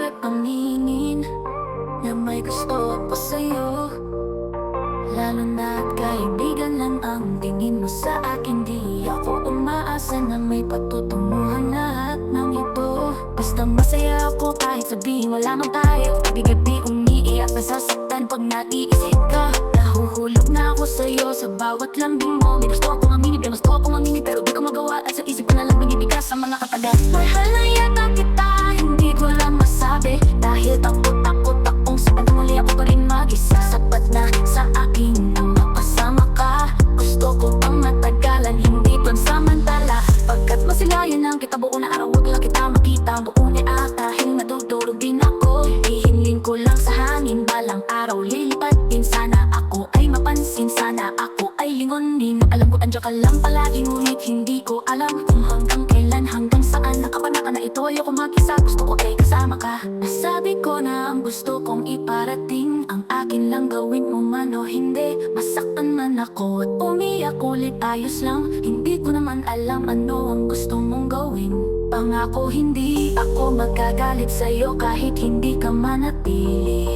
mahirap aminin na may gusto ako sa'yo, lalo na't kaibigan lang ang tingin mo sa akin. Di ako umaasa na may patutunguhan lahat ng ito. Basta masaya ako kahit sabihin wala man tayo. Gabi-gabi umiiyak, nasasaktan pag naiisip ka. Nahuhulog na ako sa'yo sa bawat lambing mo. May gusto akong aminin, pero gusto akong aminin, pero di ko magawa. At sa isip ko na lang nagbibigkas sa mga katagat. Mahal na yata kita, hindi ko lang masabi, dahil takot-takot akong sabihin muli ako pa rin mag-isa. Sapat na sa akin na makasama ka. Gusto ko pang matagalan, hindi pansamantala. Pagkat masilayan lang kita buo na araw, wag lang kita makita buo ni dahil nadudurog din ako. Hihinling ko lang sa hangin, balang araw lilipat din. Sana ako ay mapansin, sana ako ay lingonin. Alam ko andyan ka lang palagi, ngunit hindi ko alam kung hanggang kailan, hanggang saan. Nakapanaka na ito, ayoko mag-isa, gusto ko ay kasama ka. Nasabi ko na ang gusto kong iparating, ang akin lang gawin mo man o hindi. Masaktan man ako at umiyak ulit, ayos lang. Hindi ko naman alam ano ang gusto mong gawin. Pangako hindi ako magagalit sa'yo kahit hindi ka manatili.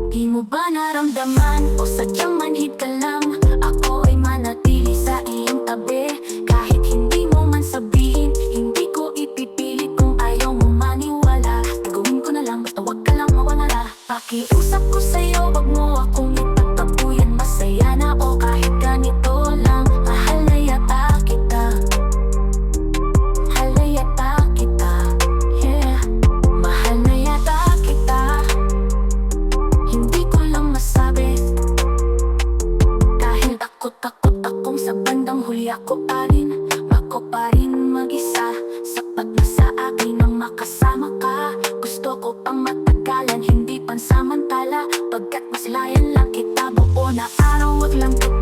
Di mo ba naramdaman o sadyang manhid ka lang? Ako ay manatili sa iyong tabi. Kahit hindi mo man sabihin, hindi ko ipipilit kung ayaw mo maniwala. Gagawin ko na lang, basta wag ka lang mawala. Pakiusap ko sa'yo, wag mo akong ipagtabuyan. Masaya na ako kahit ganito lang. Mahal na yata kita, mahal na yata kita, yeah. Mahal na yata kita, hindi ko lang masabi, dahil takot-takot akong sa bandang huli ako pa rin mag-isa. Sapat na sa akin ang makasama ka. Gusto ko pang matagalan, hindi pansamantala. Pagkat masilayan lang kita buo na araw, wag lang kita